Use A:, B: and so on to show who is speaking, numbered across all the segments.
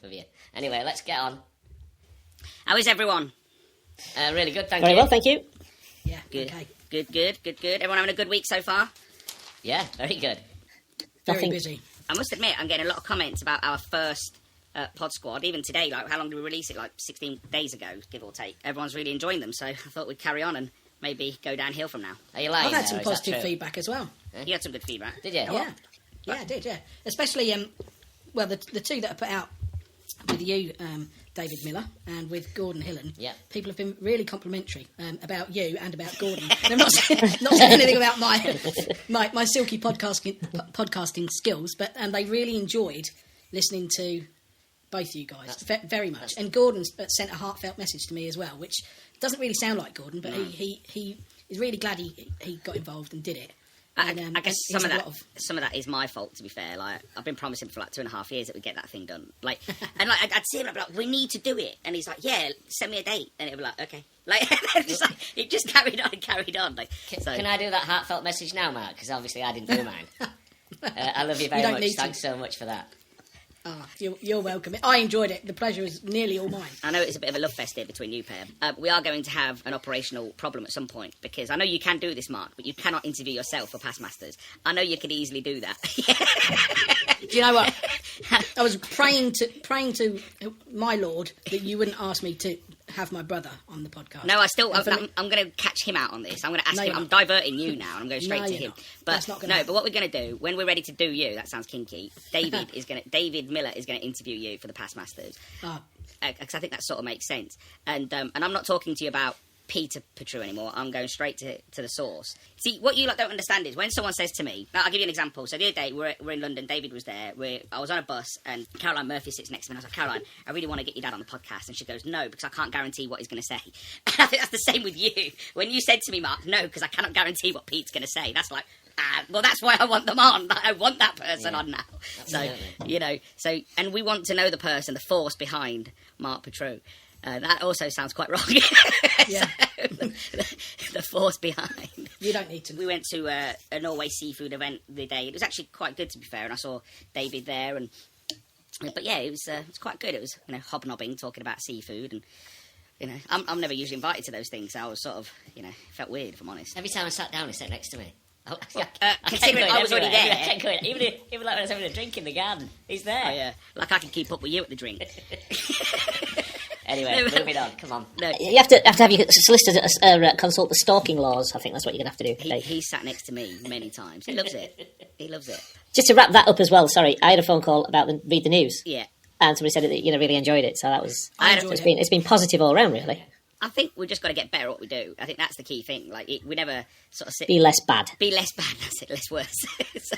A: of you. Anyway, let's get on.
B: How is everyone?
A: Really good, thank you.
C: Very well, thank you.
B: Yeah, good. Okay. Good. Everyone having a good week so far?
A: Yeah, very good.
D: Very busy.
B: I must admit, I'm getting a lot of comments about our first Pod Squad. Even today, like, how long did we release it? Like 16 days ago, give or take. Everyone's really enjoying them, so I thought we'd carry on and maybe go downhill from now.
A: Are you lying?
D: I've had some
A: there, or is that
D: positive
A: true?
D: feedback as well.
B: You had some good feedback.
A: Did you?
D: Yeah, I did. Yeah, especially the two that are put out with you, David Miller, and with Gordon Hillen.
A: Yeah.
D: People have been really complimentary about you and about Gordon. They've not said anything about my silky podcasting skills, but they really enjoyed listening to both you guys very much. And Gordon sent a heartfelt message to me as well, which doesn't really sound like Gordon, but he is really glad he got involved and did it. And,
B: I guess some of that is my fault, to be fair. Like, I've been promising for like 2.5 years that we'd get that thing done. Like, and like I'd see him and I'd be like, we need to do it, and he's like, yeah, send me a date, and it'd be like, okay. Like, it just carried on. Like,
A: Can I do that heartfelt message now, Mark? Because obviously I didn't do mine. I love you very much. Thanks so much for that.
D: Oh, you're welcome. I enjoyed it. The pleasure is nearly all mine.
B: I know it's a bit of a love fest here between you pair. We are going to have an operational problem at some point, because I know you can do this, Mark, but you cannot interview yourself for Past Masters. I know you could easily do that.
D: Do you know what? I was praying to my Lord that you wouldn't ask me to have my brother on the podcast.
B: No, I'm going to catch him out on this. I'm going to ask him. I'm diverting you now, and I'm going straight to him. But but what we're going to do when we're ready to do you, that sounds kinky. David Miller is going to interview you for the Past Masters, because I think that sort of makes sense. And I'm not talking to you about Peter Petrou anymore. I'm going straight to the source. See, what you don't understand is when someone says to me, I'll give you an example. So the other day, we're in London, David was there, I was on a bus, and Caroline Murphy sits next to me, and I was like, Caroline, I really want to get your dad on the podcast. And she goes, no, because I can't guarantee what he's going to say. And I think that's the same with you. When you said to me, Mark, no, because I cannot guarantee what Pete's going to say, that's like, well, that's why I want them on. I want that person on now.
A: Absolutely.
B: So, and we want to know the person, the force behind Mark Petrou. That also sounds quite wrong.
D: Yeah.
B: The force behind.
D: You don't need to.
B: We went to a Norway seafood event the day. It was actually quite good, to be fair, and I saw David there. But yeah, it was quite good. It was hobnobbing, talking about seafood, and I'm never usually invited to those things. So I was sort of it felt weird, if I'm honest.
A: Every time I sat down, he sat next to me.
B: Considering I was already there.
A: I kept going. Even like when I was having a drink in the garden, he's there.
B: Oh, yeah. Like I can keep up with you at the drink.
A: Anyway, moving on. Come on.
B: No.
C: You have to have your solicitor consult the stalking laws. I think that's what you're going to have to do.
B: He sat next to me many times. He loves it.
C: Just to wrap that up as well, sorry, I had a phone call about read the news.
B: Yeah.
C: And somebody said that really enjoyed it, so that was...
D: It's
C: been positive all around, really.
B: I think we've just got to get better at what we do. I think that's the key thing. Like, we never sort of sit...
C: Be less bad.
B: That's it, less worse. So,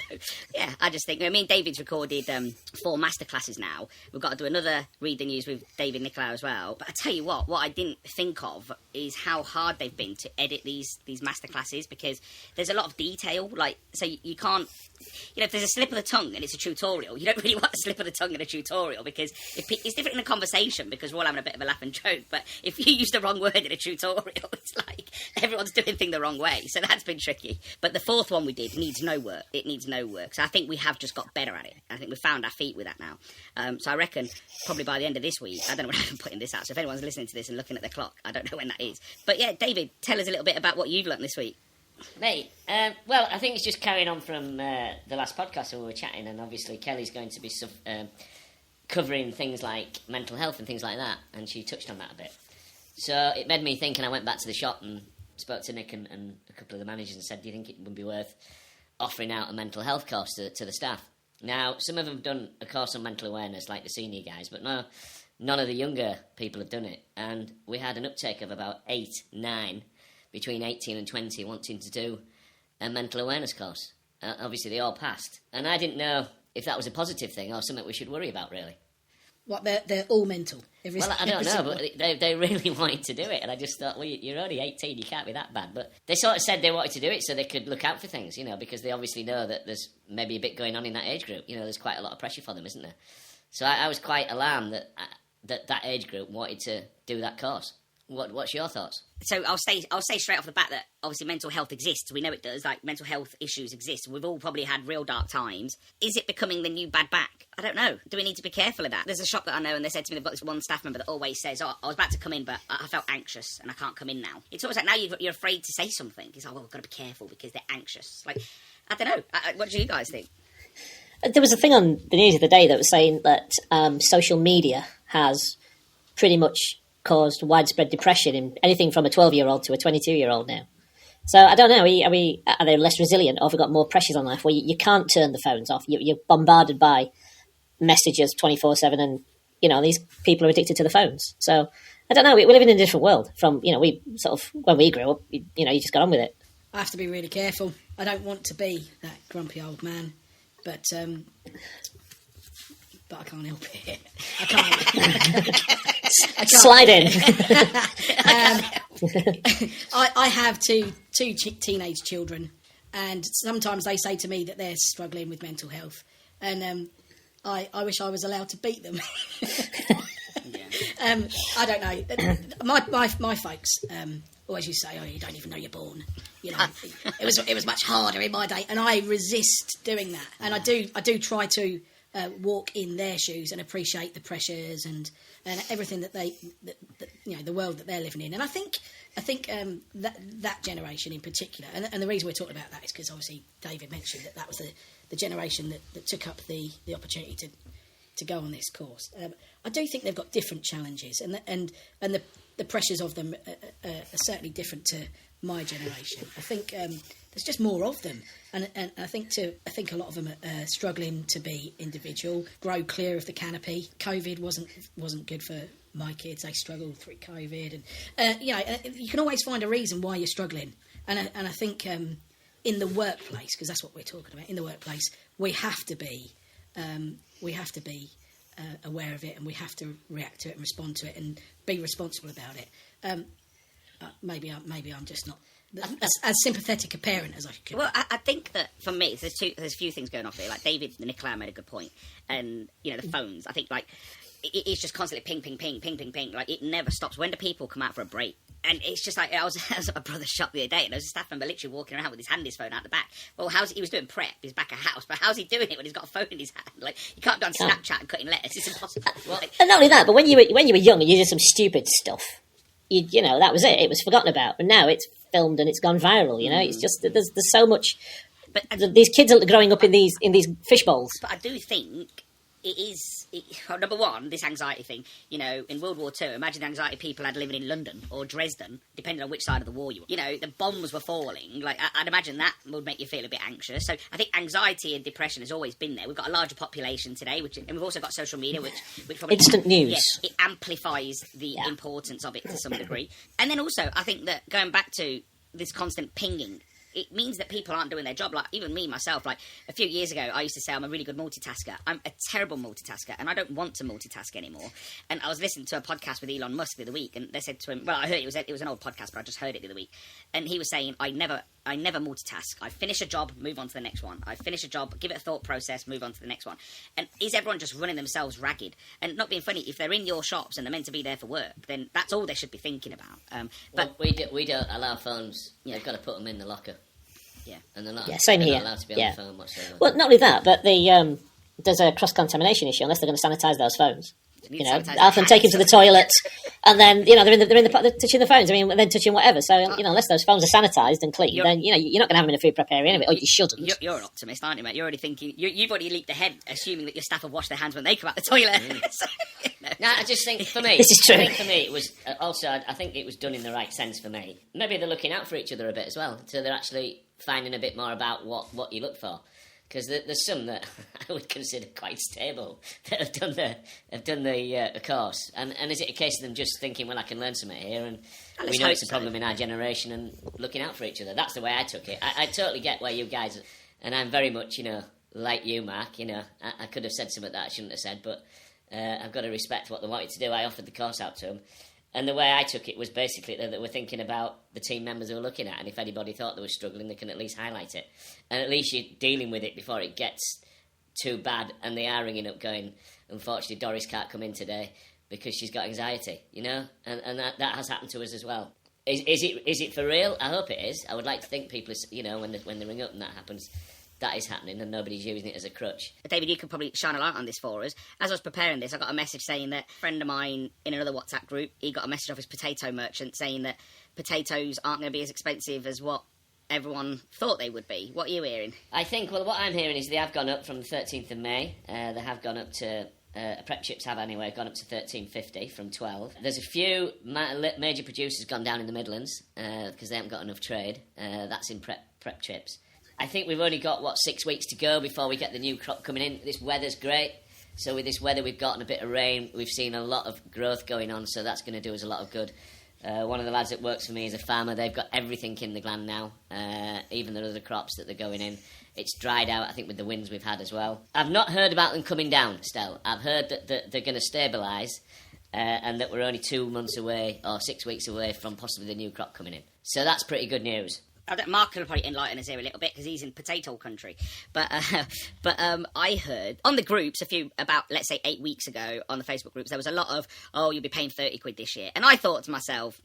B: yeah, I just think... me and David's recorded 4 masterclasses now. We've got to do another Read the News with David Nicolaou as well. But I tell you what I didn't think of is how hard they've been to edit these masterclasses, because there's a lot of detail. Like, so you can't... if there's a slip of the tongue and it's a tutorial, you don't really want a slip of the tongue in a tutorial, because it's different in a conversation, because we're all having a bit of a laugh and joke. But if you use the wrong word in a tutorial, it's like everyone's doing things the wrong way. So that's been tricky. But the 4th one we did needs no work. It needs no work. So I think we have just got better at it. I think we've found our feet with that now. So I reckon probably by the end of this week, I don't know when I'm putting this out, so if anyone's listening to this and looking at the clock, I don't know when that is. But yeah, David, tell us a little bit about what you've learnt this week.
A: Mate, well, I think it's just carrying on from the last podcast when we were chatting, and obviously Kelly's going to be covering things like mental health and things like that, and she touched on that a bit. So it made me think, and I went back to the shop and spoke to Nick and a couple of the managers and said, do you think it would be worth offering out a mental health course to the staff? Now, some of them have done a course on mental awareness, like the senior guys, but no, none of the younger people have done it. And we had an uptake of about 8, 9, between 18 and 20 wanting to do a mental awareness course. Obviously, they all passed. And I didn't know if that was a positive thing or something we should worry about, really.
D: What, they're all mental?
A: Well, I don't know, but they really wanted to do it, and I just thought, well, you're only 18, you can't be that bad. But they sort of said they wanted to do it so they could look out for things, because they obviously know that there's maybe a bit going on in that age group. There's quite a lot of pressure for them, isn't there? So I was quite alarmed that age group wanted to do that course. What's your thoughts?
B: So I'll say straight off the bat that obviously mental health exists. We know it does. Like, mental health issues exist. We've all probably had real dark times. Is it becoming the new bad back? I don't know. Do we need to be careful of that? There's a shop that I know, and they said to me, they've got this one staff member that always says, "Oh, I was about to come in, but I felt anxious and I can't come in now." It's almost like now you're afraid to say something. It's like, well, we've got to be careful because they're anxious. Like, I don't know. What do you guys think?
C: There was a thing on the news the other day that was saying that social media has pretty much caused widespread depression in anything from a 12-year-old to a 22-year-old now. So I don't know, are they less resilient, or have we got more pressures on life where you can't turn the phones off? You're bombarded by messages 24/7, and these people are addicted to the phones. So I don't know, we live in a different world from we sort of, when we grew up, you just got on with it.
D: I have to be really careful. I don't want to be that grumpy old man, but I can't help it. I can't.
C: Slide in.
D: I have two teenage children, and sometimes they say to me that they're struggling with mental health, and I wish I was allowed to beat them. I don't know. My folks always used to say, "Oh, you don't even know you're born." It was much harder in my day, and I resist doing that. And I do try to walk in their shoes and appreciate the pressures and everything that the world that they're living in. And I think that generation in particular, and the reason we're talking about that is because obviously David mentioned that was the generation that took up the opportunity to go on this course. I do think they've got different challenges, and the pressures of them are certainly different to my generation. I think there's just more of them, and I think a lot of them are struggling to be individual, grow clear of the canopy. COVID wasn't good for my kids; they struggled through COVID, and you can always find a reason why you're struggling. And I think in the workplace, because that's what we're talking about, in the workplace, we have to be aware of it, and we have to react to it and respond to it and be responsible about it. Maybe I'm just not as sympathetic a parent as I could.
B: Well, I think that for me, there's a few things going off here. Like David Nicolaou made a good point, and the phones. I think like it's just constantly ping, ping, ping, ping, ping, ping. Like it never stops. When do people come out for a break? And it's just like I was at my brother's shop the other day, and there was a staff member literally walking around with his phone out the back. Well, he was doing prep? He's back at house, but how's he doing it when he's got a phone in his hand? Like you can't go on Snapchat and cutting letters. It's impossible.
C: And not only that, but when you were young and you did some stupid stuff, that was it. It was forgotten about, and now it's filmed and it's gone viral. It's just there's so much. But these kids are growing up in these fish bowls.
B: But I do think it is number one, this anxiety thing. In World War II, imagine the anxiety people had living in London or Dresden, depending on which side of the war you were. The bombs were falling. Like I'd imagine that would make you feel a bit anxious. So I think anxiety and depression has always been there. We've got a larger population today, and we've also got social media, which probably
C: instant news.
B: Yeah, it amplifies the importance of it to some degree. And then also, I think that going back to this constant pinging, it means that people aren't doing their job. Like, even me, myself, like, a few years ago, I used to say I'm a really good multitasker. I'm a terrible multitasker, and I don't want to multitask anymore. And I was listening to a podcast with Elon Musk the other week, and they said to him, well, I heard it was an old podcast, but I just heard it the other week. And he was saying, I never multitask. I finish a job, move on to the next one. I finish a job, give it a thought process, move on to the next one. And is everyone just running themselves ragged? And not being funny, if they're in your shops and they're meant to be there for work, then that's all they should be thinking about.
A: But we don't allow phones. They've got to put them in the locker.
B: Yeah,
A: and they're not.
C: Yeah, same here.
A: Not allowed to be on the phone whatsoever.
C: Well, not only that, but there's a cross-contamination issue unless they're going to sanitize those phones. Half them take them to the toilet, and then they're touching the phones. And then touching whatever. So unless those phones are sanitized and clean, then you're not going to have them in a food prep area anyway. Or you shouldn't.
B: You're an optimist, aren't you, mate? You're already thinking. You've already leaped ahead, assuming that your staff have washed their hands when they come out the toilet. So,
A: No, I just think for me,
C: this is true.
A: I think for me it was also. I think it was done in the right sense for me. Maybe they're looking out for each other a bit as well, so they're actually finding a bit more about what you look for. Because there's some that I would consider quite stable that have done the course, and is it a case of them just thinking, well, I can learn something here, and we know it's a problem in our generation, and looking out for each other. That's the way I took it. I totally get where you guys, and I'm very much like you, Mark. I could have said something that I shouldn't have said, but I've got to respect what they wanted to do. I offered the course out to them. And the way I took it was basically that we're thinking about the team members who we're looking at, and if anybody thought they were struggling, they can at least highlight it. And at least you're dealing with it before it gets too bad, and they are ringing up going, unfortunately, Doris can't come in today. because she's got anxiety, you know, and that has happened to us as well. Is it for real? I hope it is. I would like to think people, you know, when they ring up and that happens, that is happening and nobody's using it as a crutch.
B: David, you could probably shine a light on this for us. As I was preparing this, I got a message saying that a friend of mine in another WhatsApp group, he got a message off his potato merchant saying that potatoes aren't going to be as expensive as what everyone thought they would be. What are you hearing?
A: I think, well, what I'm hearing is they have gone up from the 13th of May. They have gone up to... prep chips have anyway gone up to $13.50 from $12. There's a few major producers gone down in the Midlands because they haven't got enough trade. That's in prep chips. I think we've only got 6 weeks to go before we get the new crop coming in. This weather's great, so with this weather we've gotten a bit of rain. We've seen a lot of growth going on, so that's going to do us a lot of good. One of the lads that works for me is a farmer. They've got everything in the gland now, even the other crops that they're going in. It's dried out, I think, with the winds we've had as well. I've not heard about them coming down, Stel. I've heard that they're going to stabilise and that we're only 2 months away or 6 weeks away from possibly the new crop coming in. So that's pretty good news.
B: Mark will probably enlighten us here a little bit because he's in potato country. But I heard on the groups about, let's say, 8 weeks ago on the Facebook groups, there was a lot of, you'll be paying 30 quid this year. And I thought to myself,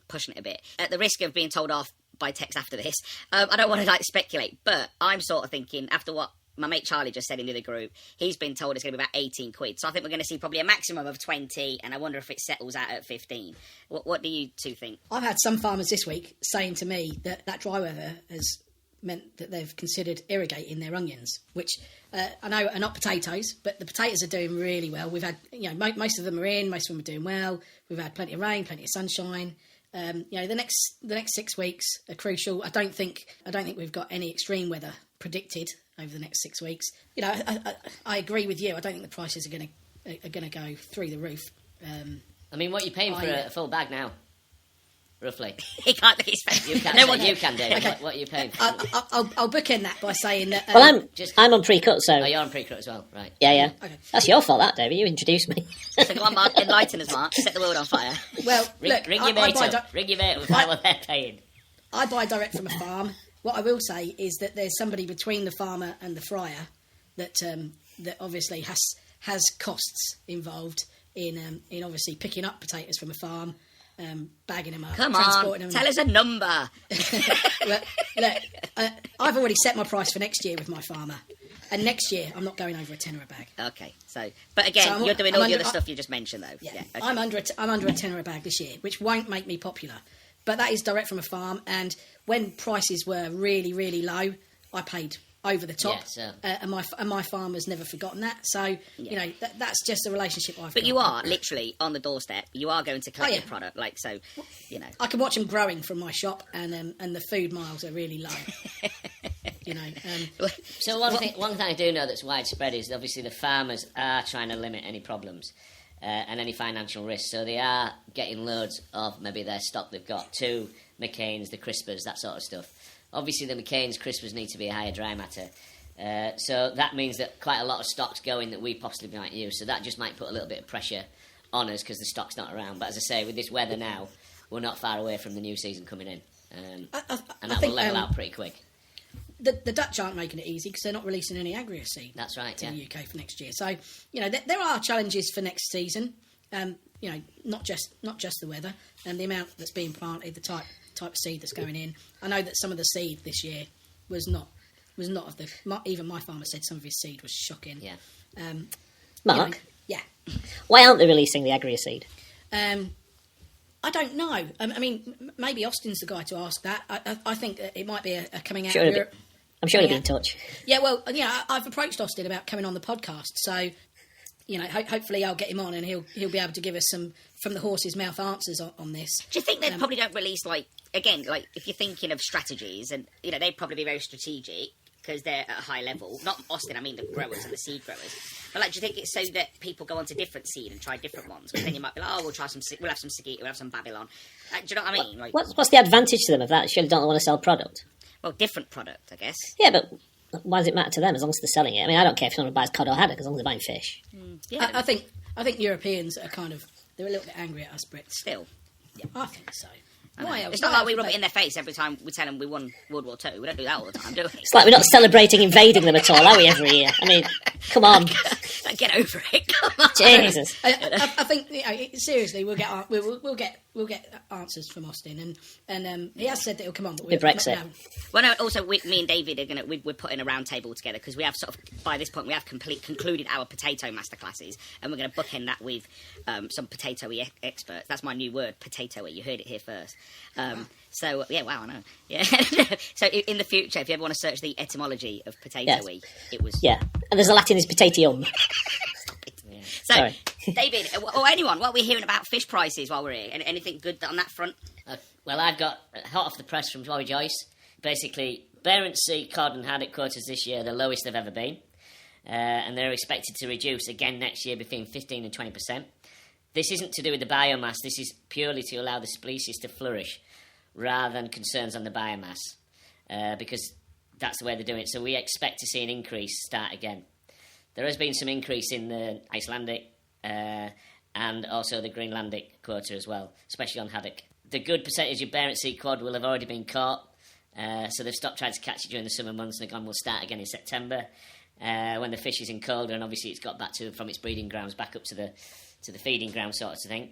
B: pushing it a bit. At the risk of being told off by text after this, I don't want to speculate, but I'm sort of thinking, after what my mate Charlie just said in the other group, he's been told it's going to be about 18 quid. So I think we're going to see probably a maximum of 20, and I wonder if it settles out at 15. What do you two think?
D: I've had some farmers this week saying to me that dry weather has meant that they've considered irrigating their onions, which I know are not potatoes, but the potatoes are doing really well. We've had, most of them are in, most of them are doing well. We've had plenty of rain, plenty of sunshine. The next 6 weeks are crucial. I don't think we've got any extreme weather predicted over the next 6 weeks. I agree with you. I don't think the prices are going to go through the roof.
A: I mean, what are you paying for a full bag now? Roughly.
B: He can't look his face.
A: You can, Dave. Okay. What are you paying?
D: I'll bookend that by saying that.
C: Well, I'm on pre-cut, so.
A: Oh, you're on pre-cut as well, right?
C: Yeah.
D: Okay.
C: That's your fault, that, David. You introduced me.
B: So go on, Mark. Enlighten us, Mark. Set the world on fire.
D: Well,
A: ring your mate up. Ring your mate up and find what they're paying.
D: I buy direct from a farm. What I will say is that there's somebody between the farmer and the fryer that obviously has costs involved in obviously picking up potatoes from a farm, bagging them up, transporting them.
B: Tell us a number.
D: Look, I've already set my price for next year with my farmer, and next year I'm not going over a tenner a bag.
B: Okay, but again, you're doing all the other stuff you just mentioned, though.
D: Yeah,
B: okay.
D: I'm under a tenner a bag this year, which won't make me popular. But that is direct from a farm, and when prices were really, really low, I paid over the top, and my farmer's never forgotten that. So that's just a relationship I've got.
B: But you are literally on the doorstep. You are going to collect your product,
D: I can watch them growing from my shop, and the food miles are really low.
A: So one thing I do know that's widespread is obviously the farmers are trying to limit any problems. And any financial risk, so they are getting loads of maybe their stock they've got to McCain's, the Crispers, that sort of stuff. Obviously, the McCain's Crispers need to be a higher dry matter, so that means that quite a lot of stock's going that we possibly might use. So that just might put a little bit of pressure on us because the stock's not around. But as I say, with this weather now, we're not far away from the new season coming in, and that will level out pretty quick.
D: The Dutch aren't making it easy because they're not releasing any agria seed.
A: That's right.
D: To the UK for next year. So there are challenges for next season. Not just the weather and the amount that's being planted, the type of seed that's going in. I know that some of the seed this year was not of the. Even my farmer said some of his seed was shocking.
A: Yeah.
C: Mark.
D: Yeah.
C: Why aren't they releasing the agria seed?
D: I don't know. I mean, maybe Austin's the guy to ask that. I think that it might be a coming out.
C: Sure,
D: of Europe.
C: I'm sure he'll be in touch.
D: Yeah, well, I've approached Austin about coming on the podcast, so hopefully I'll get him on and he'll be able to give us some from the horse's mouth answers on this.
B: Do you think they probably don't release if you're thinking of strategies, and they'd probably be very strategic because they're at a high level. Not Austin, I mean the growers and the seed growers. But do you think it's so that people go on to different seed and try different ones? Because then you might be like, we'll have some Sagita, we'll have some Babylon. Do you know what I mean?
C: What's the advantage to them of that? Surely don't want to sell product.
B: Well, different product, I guess.
C: Yeah, but why does it matter to them as long as they're selling it? I mean, I don't care if someone buys cod or haddock as long as they're buying fish.
B: Yeah,
D: I think Europeans are they're a little bit angry at us Brits.
B: Still.
D: Yeah, I think so.
B: It's not like we rub it in their face every time we tell them we won World War II. We don't do that all the time, do we?
C: It's like we're not celebrating invading them at all, are we, every year? I mean, come on.
B: Like, get over it. Come on.
C: Jesus.
D: I think seriously, we'll get answers from Austin, and he has said that he'll come on, but
C: With Brexit.
B: Well, no. Also, me and David are we're putting a round table together because we have sort of by this point we have concluded our potato masterclasses, and we're going to bookend that with some potato-y experts. That's my new word, potato-y. You heard it here first. So yeah, wow, I know. Yeah. So in the future, if you ever want to search the etymology of potato-y, it was
C: and there's a Latin is potatium.
B: So,
C: Sorry.
B: David, or anyone, what are we hearing about fish prices while we're here? Anything good on that front?
A: Well, I've got hot off the press from Joy Joyce. Basically, Barents Sea cod and haddock quotas this year, the lowest they've ever been. And they're expected to reduce again next year between 15 and 20%. This isn't to do with the biomass. This is purely to allow the species to flourish rather than concerns on the biomass, because that's the way they're doing it. So we expect to see an increase start again. There has been some increase in the Icelandic and also the Greenlandic quota as well, especially on haddock. The good percentage of Barents Sea cod will have already been caught, so they've stopped trying to catch it during the summer months, and they've gone, we'll start again in September, when the fish is in colder, and obviously it's got back from its breeding grounds back up to the feeding ground sort of thing.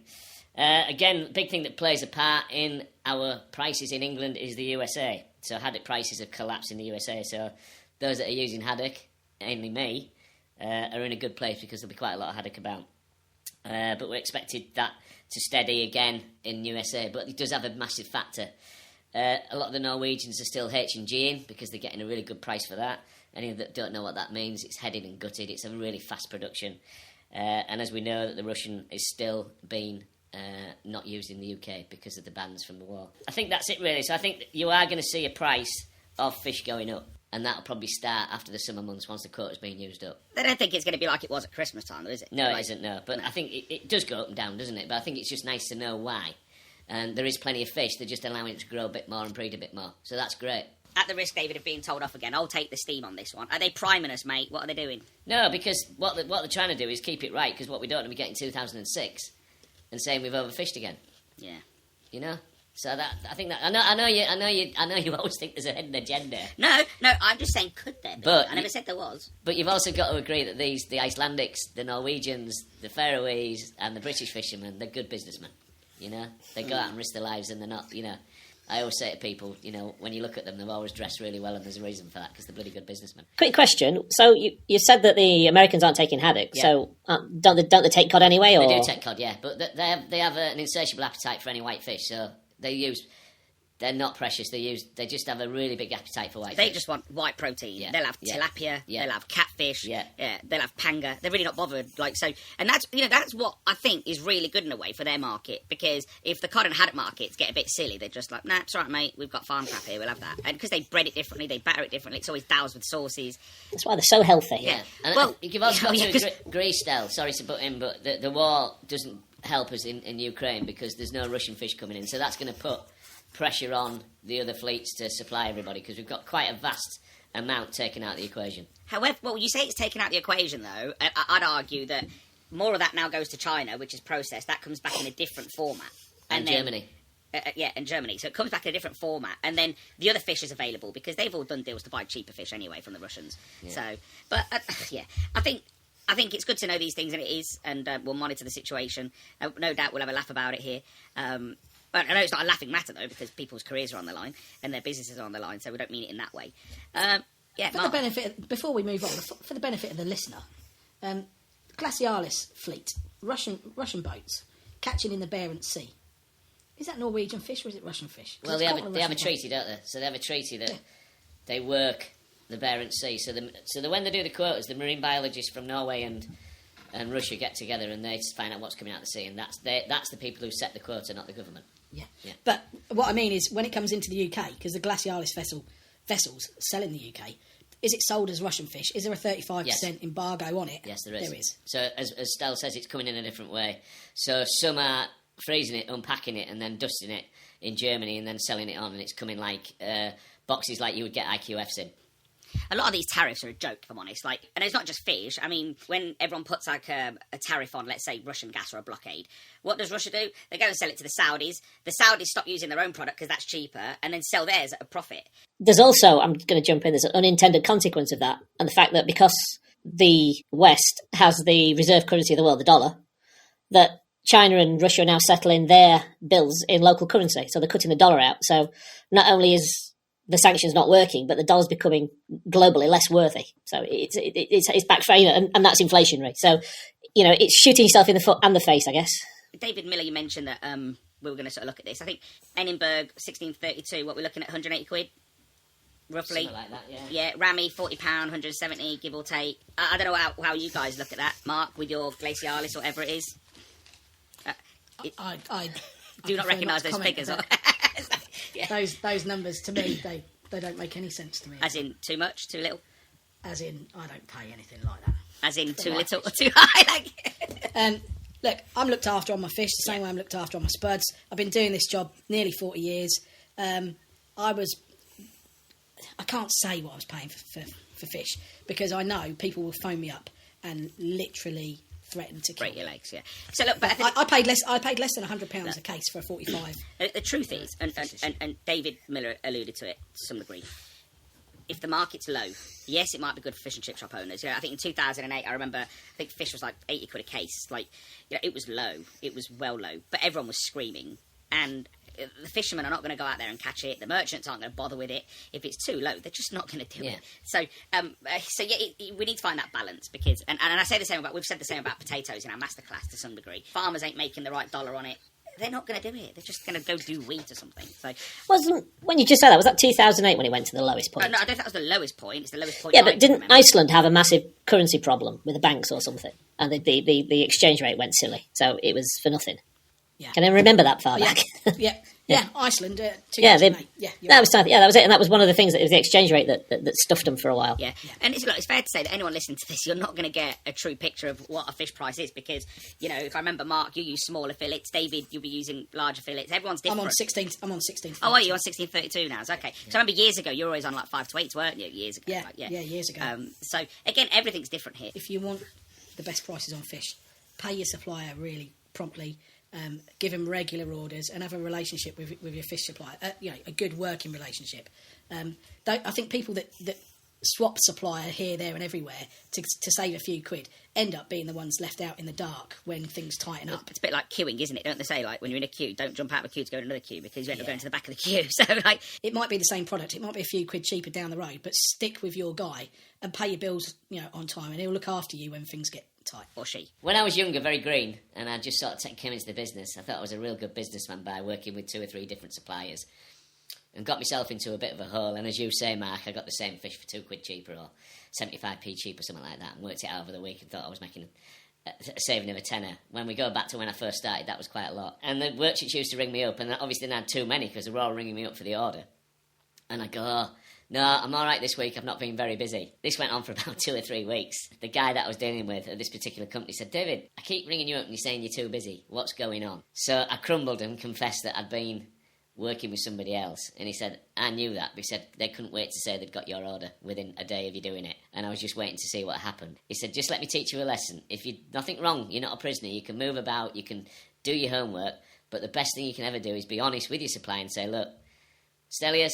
A: Again, big thing that plays a part in our prices in England is the USA. So haddock prices have collapsed in the USA, so those that are using haddock, mainly me, are in a good place because there'll be quite a lot of haddock about. But we expected that to steady again in USA, but it does have a massive factor. A lot of the Norwegians are still H&G-ing because they're getting a really good price for that. Any that don't know what that means, it's headed and gutted. It's a really fast production. And as we know, that the Russian is still being not used in the UK because of the bans from the war. I think that's it really. So I think you are going to see a price of fish going up, and that'll probably start after the summer months once the quota's been used up.
B: I don't think it's going to be like it was at Christmas time, though, is it?
A: No, it isn't, no. But I think it does go up and down, doesn't it? But I think it's just nice to know why. And there is plenty of fish, they're just allowing it to grow a bit more and breed a bit more. So that's great.
B: At the risk, David, of being told off again, I'll take the steam on this one. Are they priming us, mate? What are they doing?
A: No, because what they're trying to do is keep it right, because what we don't want to be getting 2006 and saying we've overfished again.
B: Yeah.
A: You know? So that I think that I know you always think there's a hidden agenda.
B: No, I'm just saying could there be?
A: But
B: I never said there was.
A: But you've also got to agree that the Icelandics, the Norwegians, the Faroese and the British fishermen, they're good businessmen. You know? They go out and risk their lives and they're not, you know. I always say to people, you know, when you look at them, they've always dressed really well, and there's a reason for that, because they're bloody good businessmen.
C: Quick question. So you said that the Americans aren't taking haddock, so don't they take cod anyway? Or?
A: They do take cod, yeah, but they have an insatiable appetite for any white fish, so they're not precious. They just have a really big appetite for white fish.
B: They just want white protein. Yeah. They'll have tilapia.
A: Yeah.
B: They'll have catfish.
A: Yeah.
B: They'll have panga. They're really not bothered. And that's what I think is really good in a way for their market, because if the cod and haddock markets get a bit silly, they're just like, nah, it's all right, mate. We've got farm crap here. We'll have that. And because they bread it differently, they batter it differently. It's always doused with sauces.
C: That's why they're so healthy.
A: Yeah. And you've also got to agree, Stel. Sorry to butt in, but the war doesn't help us in Ukraine because there's no Russian fish coming in, so that's going to put pressure on the other fleets to supply everybody, because we've got quite a vast amount taken out of the equation.
B: However, well, you say it's taken out of the equation, though. I'd argue that more of that now goes to China, which is processed. That comes back in a different format.
A: And then, Germany.
B: And Germany. So it comes back in a different format. And then the other fish is available, because they've all done deals to buy cheaper fish anyway from the Russians. Yeah. So, but, I think it's good to know these things, and it is, and we'll monitor the situation. No doubt we'll have a laugh about it here. But I know it's not a laughing matter, though, because people's careers are on the line and their businesses are on the line, so we don't mean it in that way.
D: The benefit, before we move on, for the benefit of the listener, Glacialis fleet, Russian boats, catching in the Barents Sea. Is that Norwegian fish or is it Russian fish?
A: Well, they have a treaty, don't they? So they have a treaty that they work the Barents Sea. So when they do the quotas, the marine biologists from Norway and Russia get together and they find out what's coming out of the sea, and that's the people who set the quota, not the government.
D: Yeah. But what I mean is, when it comes into the UK, because the Glacialis vessels sell in the UK, is it sold as Russian fish? Is there a 35% embargo on it?
A: Yes, there is.
D: There is.
A: So as Stel says, it's coming in a different way. So some are freezing it, unpacking it, and then dusting it in Germany, and then selling it on, and it's coming like boxes like you would get IQFs in.
B: A lot of these tariffs are a joke, if I'm honest. And it's not just fish. I mean, when everyone puts a tariff on, let's say, Russian gas or a blockade, what does Russia do? They go and sell it to the Saudis. The Saudis stop using their own product because that's cheaper, and then sell theirs at a profit.
C: There's also, I'm going to jump in, there's an unintended consequence of that, and the fact that because the West has the reserve currency of the world, the dollar, that China and Russia are now settling their bills in local currency. So they're cutting the dollar out. So not only is the sanctions not working, but the dollar's becoming globally less worthy. So it's backfiring, and that's inflationary. So, it's shooting yourself in the foot and the face, I guess.
B: David Miller, you mentioned that we were going to sort of look at this. I think Edinburgh, 1632, what we're looking at, 180 quid? Roughly.
A: Something like that, yeah.
B: Yeah, Rami, £40, 170, give or take. I don't know how you guys look at that, Mark, with your Glacialis or whatever it is.
D: I
B: do not recognise those figures.
D: Yeah. Those numbers, to me, they don't make any sense to me.
B: As in, too much, too little?
D: As in, I don't pay anything like that.
B: As in, too little or too high?
D: Look, I'm looked after on my fish the same way I'm looked after on my spuds. I've been doing this job nearly 40 years. I can't say what I was paying for fish, because I know people will phone me up and literally threaten to kill
B: break your legs. Yeah. So look, but
D: I paid less. I paid less than £100 a case for a 45.
B: The truth is, and David Miller alluded to it to some degree. If the market's low, yes, it might be good for fish and chip shop owners. I think in 2008, I remember, I think fish was like 80 quid a case. Like, it was low. It was well low. But everyone was screaming. And the fishermen are not going to go out there and catch it. The merchants aren't going to bother with it. If it's too low, they're just not going to do it. So, we need to find that balance, because, and I say the same about, we've said the same about potatoes in our masterclass to some degree. Farmers ain't making the right dollar on it. They're not going to do it. They're just going to go do wheat or something. So,
C: when you just said that, was that 2008 when it went to the lowest point?
B: No, I don't think that was the lowest point. It's the lowest point.
C: Yeah, but didn't Iceland have a massive currency problem with the banks or something? And the exchange rate went silly, so it was for nothing.
D: Yeah.
C: Can I remember that far back?
D: Yeah, Iceland.
C: 2008.
D: That
C: was that was it, and that was one of the things, that it was the exchange rate that stuffed them for a while.
B: Yeah. And it's fair to say that anyone listening to this, you're not going to get a true picture of what a fish price is, because if I remember, Mark, you use smaller fillets. David, you'll be using larger fillets. Everyone's different.
D: I'm on 16.
B: Oh, are you on 1632 now? Okay. Yeah. So I remember years ago, you were always on like 5 to 8, weren't you? Years ago.
D: Yeah, years ago.
B: So again, everything's different here.
D: If you want the best prices on fish, pay your supplier really promptly. Give them regular orders and have a relationship with your fish supplier. A good working relationship. I think people that swap supplier here, there, and everywhere to save a few quid end up being the ones left out in the dark when things tighten up.
B: It's a bit like queuing, isn't it? Don't they say, like, when you're in a queue, don't jump out of a queue to go to another queue, because you end up going to the back of the queue. So, like,
D: it might be the same product. It might be a few quid cheaper down the road, but stick with your guy and pay your bills, on time, and he'll look after you when things get tight.
B: Or she.
A: When I was younger, very green, and I just sort of came into the business, I thought I was a real good businessman by working with 2 or 3 different suppliers, and got myself into a bit of a hole. And as you say, Mark, I got the same fish for 2 quid cheaper, or 75p cheaper, something like that, and worked it out over the week and thought I was making a saving of a tenner. When we go back to when I first started, that was quite a lot. And the merchants used to ring me up, and obviously they had too many because they were all ringing me up for the order. And I go, no, I'm all right this week. I've not been very busy. This went on for about 2 or 3 weeks. The guy that I was dealing with at this particular company said, David, I keep ringing you up and you're saying you're too busy. What's going on? So I crumbled and confessed that I'd been working with somebody else. And he said, I knew that. But he said, they couldn't wait to say they'd got your order within a day of you doing it. And I was just waiting to see what happened. He said, just let me teach you a lesson. If you're nothing wrong, you're not a prisoner. You can move about, you can do your homework. But the best thing you can ever do is be honest with your supplier and say, look, Stelios,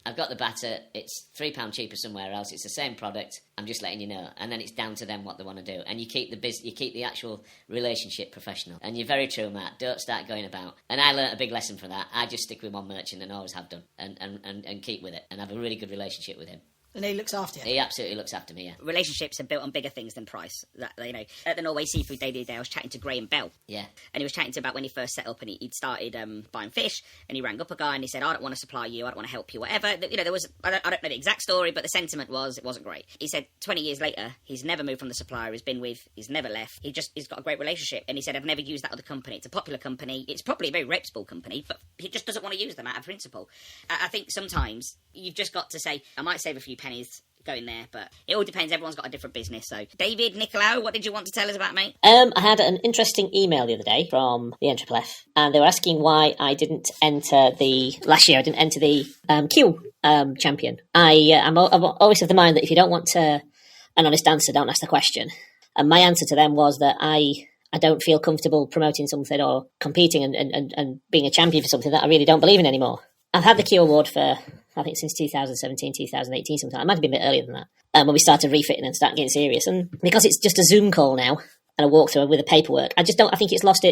A: I've got the batter, it's £3 cheaper somewhere else, it's the same product, I'm just letting you know. And then it's down to them what they want to do. And you keep the actual relationship professional. And you're very true, Matt, don't start going about. And I learnt a big lesson from that. I just stick with one merchant and always have done, and keep with it, and have a really good relationship with him.
D: And he looks after you.
A: He absolutely looks after me, yeah.
B: Relationships are built on bigger things than price. At the Norway Seafood Day the other day, I was chatting to Graham Bell.
A: Yeah.
B: And he was chatting to about when he first set up, and he'd started buying fish, and he rang up a guy and he said, I don't want to supply you, I don't want to help you, whatever. There was, I don't know the exact story, but the sentiment was, it wasn't great. He said 20 years later, he's never moved from the supplier he's never left. He's got a great relationship. And he said, I've never used that other company. It's a popular company. It's probably a very reputable company, but he just doesn't want to use them out of principle. I think sometimes you've just got to say, I might save a few pennies going there, but it all depends. Everyone's got a different business. So, David, Nicolaou, what did you want to tell us about, mate?
C: I had an interesting email the other day from the NFFF, and they were asking why I didn't enter last year. I didn't enter the Q champion. I'm always of the mind that if you don't want an honest answer, don't ask the question. And my answer to them was that I don't feel comfortable promoting something or competing and being a champion for something that I really don't believe in anymore. I've had the Q award for, I think, since 2017, 2018 sometime. It might have been a bit earlier than that. when we started refitting and starting getting serious. And because it's just a Zoom call now and a walkthrough with the paperwork, I think it's lost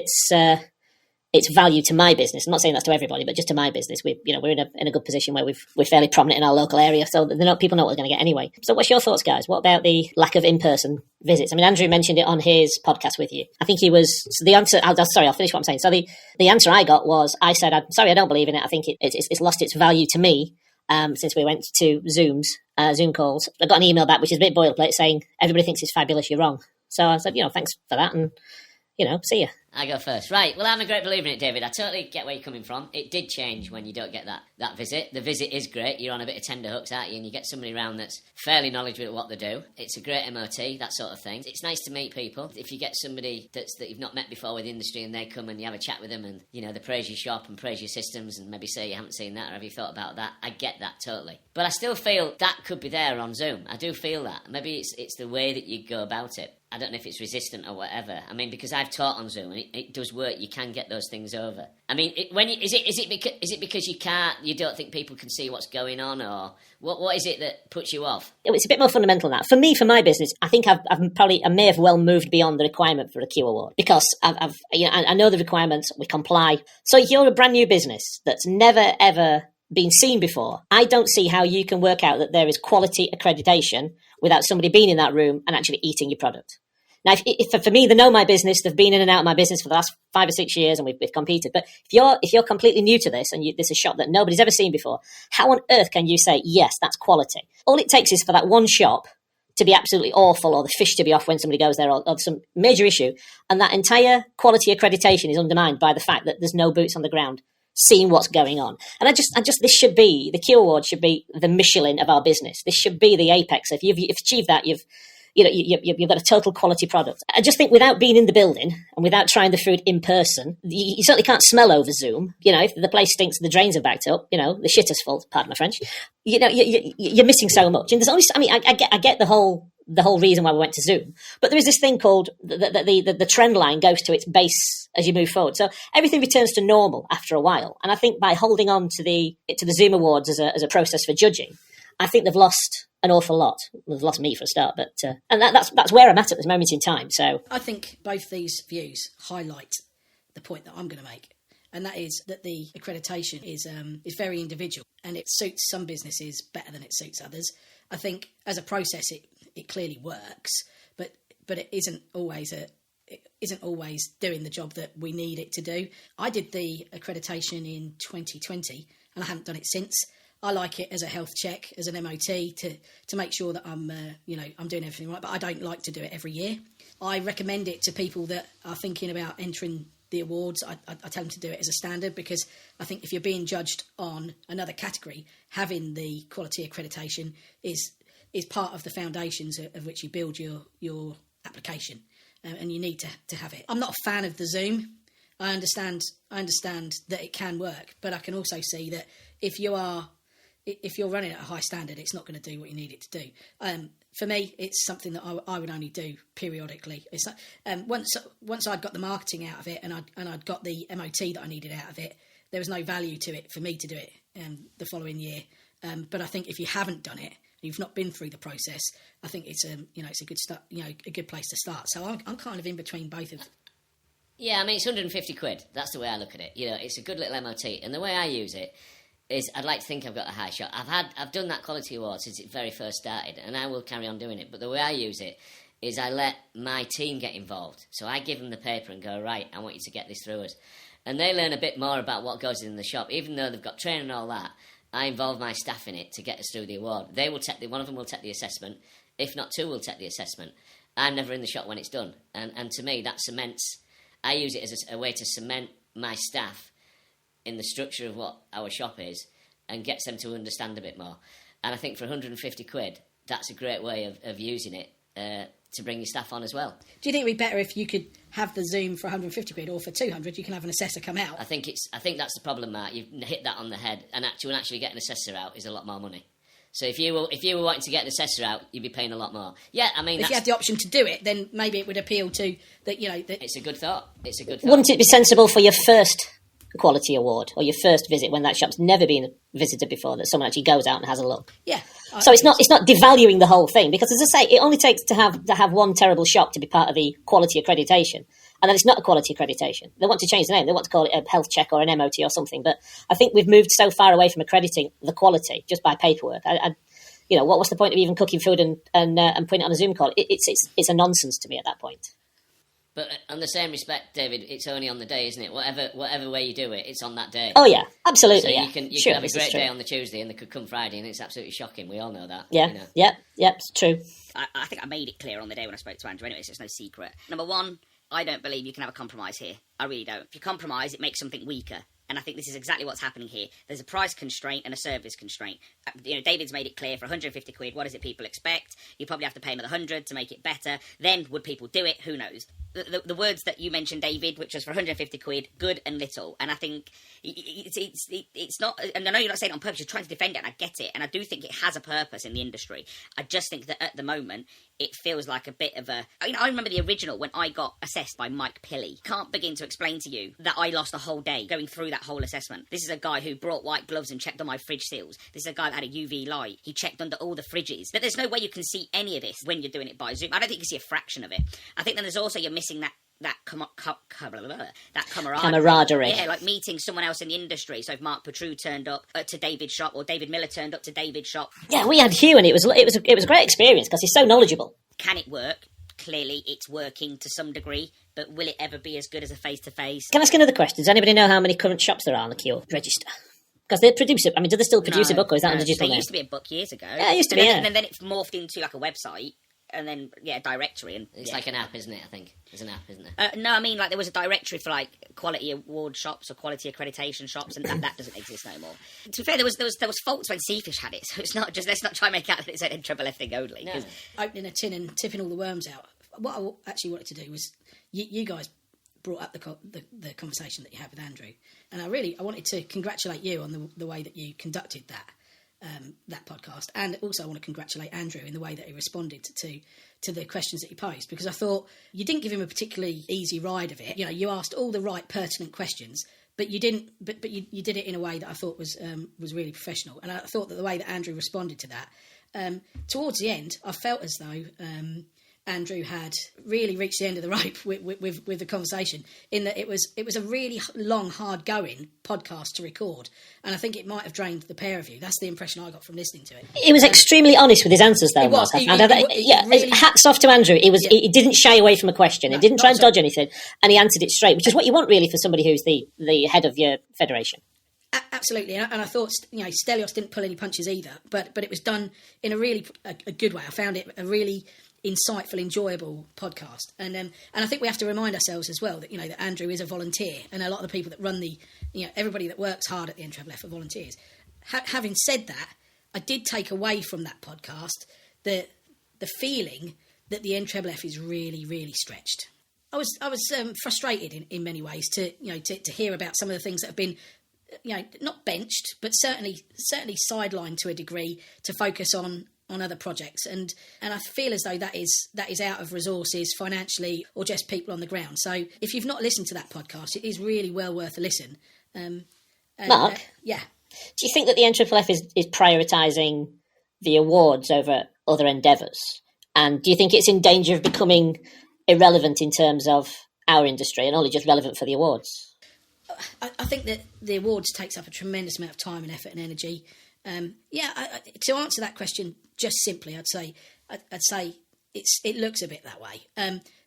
C: its value to my business. I'm not saying that's to everybody, but just to my business. We're in a good position where we're fairly prominent in our local area, so people know what they're going to get anyway. So what's your thoughts, guys? What about the lack of in-person visits? I mean, Andrew mentioned it on his podcast with you. I think he was, so the answer, I'll finish what I'm saying. So the answer I got was, I said, I'm sorry, I don't believe in it. I think it's lost its value to me since we went to Zoom calls. I got an email back, which is a bit boilerplate, saying, everybody thinks it's fabulous, you're wrong. So I said, thanks for that, and, see you.
A: I go first. Right, well, I'm a great believer in it, David. I totally get where you're coming from. It did change when you don't get that visit. The visit is great. You're on a bit of tenterhooks, aren't you? And you get somebody around that's fairly knowledgeable at what they do. It's a great MOT, that sort of thing. It's nice to meet people. If you get somebody that you've not met before with the industry and they come and you have a chat with them and, they praise your shop and praise your systems and maybe say you haven't seen that or have you thought about that, I get that totally. But I still feel that could be there on Zoom. I do feel that. Maybe it's the way that you go about it. I don't know if it's resistant or whatever. I mean, because I've taught on Zoom and it does work. You can get those things over. I mean, is it because you don't think people can see what's going on, or what is it that puts you off?
C: It's a bit more fundamental than that. For me, for my business, I think I may have well moved beyond the requirement for a Q award, because I know the requirements. We comply. So if you're a brand new business that's never ever been seen before, I don't see how you can work out that there is quality accreditation without somebody being in that room and actually eating your product. Now, if for me, they know my business, they've been in and out of my business for the last 5 or 6 years, and we've competed. But if you're completely new to this and this is a shop that nobody's ever seen before, how on earth can you say, yes, that's quality? All it takes is for that one shop to be absolutely awful, or the fish to be off when somebody goes there, or some major issue, and that entire quality accreditation is undermined by the fact that there's no boots on the ground seeing what's going on. And I just this should be, the Q Award should be the Michelin of our business. This should be the apex. If you've achieved that, you've got a total quality product. I just think without being in the building and without trying the food in person, you certainly can't smell over Zoom. If the place stinks, the drains are backed up, the shit is full, pardon my French. You're missing so much. And there's only, I get the whole reason why we went to Zoom, but there is this thing called the trend line goes to its base as you move forward. So everything returns to normal after a while. And I think by holding on to the Zoom Awards as a process for judging, I think they've lost an awful lot. They've lost me for a start, but and that's where I'm at this moment in time. So
D: I think both these views highlight the point that I'm going to make, and that is that the accreditation is very individual, and it suits some businesses better than it suits others. I think as a process, it clearly works, but it isn't always doing the job that we need it to do. I did the accreditation in 2020, and I haven't done it since. I like it as a health check, as an MOT, to make sure that I'm doing everything right. But I don't like to do it every year. I recommend it to people that are thinking about entering the awards. I tell them to do it as a standard, because I think if you're being judged on another category, having the quality accreditation is part of the foundations of which you build your application, and you need to have it. I'm not a fan of the Zoom. I understand that it can work, but I can also see that if you're running at a high standard, it's not going to do what you need it to do. For me, it's something that I would only do periodically. It's once I'd got the marketing out of it and I'd got the MOT that I needed out of it, there was no value to it for me to do it the following year. But I think if you haven't done it, you've not been through the process, I think it's a good start, a good place to start. So I'm kind of in between both of them.
A: Yeah, I mean, it's 150 quid. That's the way I look at it. It's a good little MOT, and the way I use it is I'd like to think I've got a high shot. I've done that quality award since it very first started, and I will carry on doing it. But the way I use it is I let my team get involved. So I give them the paper and go, right, I want you to get this through us. And they learn a bit more about what goes in the shop. Even though they've got training and all that, I involve my staff in it to get us through the award. They will one of them will take the assessment. If not, two will take the assessment. I'm never in the shop when it's done. And to me, that cements... I use it as a way to cement my staff in the structure of what our shop is and gets them to understand a bit more. And I think for 150 quid, that's a great way of using it to bring your staff on as well.
D: Do you think it would be better if you could have the Zoom for 150 quid, or for 200 you can have an assessor come out?
A: I think that's the problem, Mark. You've hit that on the head. And actually get an assessor out is a lot more money. So if you were wanting to get an assessor out, you'd be paying a lot more. Yeah, I mean,
D: if you had the option to do it, then maybe it would appeal to that.
A: It's a good thought.
C: Wouldn't it be sensible for your first a quality award, or your first visit when that shop's never been visited before, that someone actually goes out and has a look.
D: Yeah.
C: So it's not devaluing the whole thing, because, as I say, it only takes to have one terrible shop to be part of the quality accreditation. And then it's not a quality accreditation. They want to change the name. They want to call it a health check or an MOT or something. But I think we've moved so far away from accrediting the quality just by paperwork. What's the point of even cooking food and putting it on a Zoom call? It's a nonsense to me at that point.
A: But on the same respect, David, it's only on the day, isn't it? Whatever way you do it, it's on that day.
C: Oh yeah, absolutely.
A: So
C: yeah.
A: you can have a great day on the Tuesday, and they could come Friday, and it's absolutely shocking. We all know that.
C: Yeah,
A: you know?
C: yeah, it's true.
B: I think I made it clear on the day when I spoke to Andrew anyway, so it's no secret. Number one, I don't believe you can have a compromise here. I really don't. If you compromise, it makes something weaker. And I think this is exactly what's happening here. There's a price constraint and a service constraint. David's made it clear, for 150 quid, what is it people expect? You probably have to pay another 100 to make it better. Then, would people do it? Who knows? The words that you mentioned, David, which was for 150 quid, good and little. And I think it's not, and I know you're not saying it on purpose, you're trying to defend it, and I get it. And I do think it has a purpose in the industry. I just think that at the moment, it feels like a bit of a... I remember the original when I got assessed by Mike Pilley. Can't begin to explain to you that I lost a whole day going through that whole assessment. This is a guy who brought white gloves and checked on my fridge seals. This is a guy that had a UV light. He checked under all the fridges. But there's no way you can see any of this when you're doing it by Zoom. I don't think you can see a fraction of it. I think then there's also, you're missing that camaraderie. Yeah, like meeting someone else in the industry. So if Mark Petrou turned up to David's shop, or David Miller turned up to David's shop.
C: Yeah, we had Hugh, and it was a great experience because he's so knowledgeable.
B: Can it work? Clearly, it's working to some degree, but will it ever be as good as a face-to-face?
C: Can I ask another question? Does anybody know how many current shops there are on the Cure register? Because they produce it. I mean, do they still produce a book, or is that on digital now?
B: There used to be a book years ago.
C: Yeah, it used to be,
B: And then it morphed into like a website. And then, directory. And
A: it's like an app, isn't it, I think? There's an app, isn't there?
B: No, I mean, like, there was a directory for, like, quality award shops or quality accreditation shops, and that doesn't exist no more. To be fair, there was faults when Seafish had it, so it's not just, let's not try and make out that it's an Triple F thing only.
A: No.
D: Opening a tin and tipping all the worms out. What I actually wanted to do was, you guys brought up the conversation that you had with Andrew, and I wanted to congratulate you on the way that you conducted that podcast, and also I want to congratulate Andrew in the way that he responded to the questions that you posed, because I thought you didn't give him a particularly easy ride of it. You asked all the right pertinent questions, but you didn't. But you did it in a way that I thought was really professional, and I thought that the way that Andrew responded to that, towards the end, I felt as though Andrew had really reached the end of the rope with the conversation, in that it was a really long, hard-going podcast to record, and I think it might have drained the pair of you. That's the impression I got from listening to it.
C: He was extremely honest with his answers, though. Hats off to Andrew. He didn't shy away from a question. He didn't try and dodge anything, and he answered it straight, which is what you want, really, for somebody who's the head of your federation.
D: Absolutely, and I thought Stelios didn't pull any punches either, but it was done in a really a good way. I found it a really insightful, enjoyable podcast, and I think we have to remind ourselves as well that that Andrew is a volunteer, and a lot of the people that run everybody that works hard at the NFF are volunteers. Having said that, I did take away from that podcast the feeling that the NFF is really, really stretched. I was frustrated in many ways to hear about some of the things that have been not benched, but certainly sidelined to a degree to focus on other projects, and I feel as though that is out of resources financially, or just people on the ground. So if you've not listened to that podcast, it is really well worth a listen.
C: Mark,
D: yeah,
C: do you think that the NFF is prioritising the awards over other endeavours, and do you think it's in danger of becoming irrelevant in terms of our industry and only just relevant for the awards?
D: I think that the awards takes up a tremendous amount of time and effort and energy. To answer that question just simply, I'd say it looks a bit that way.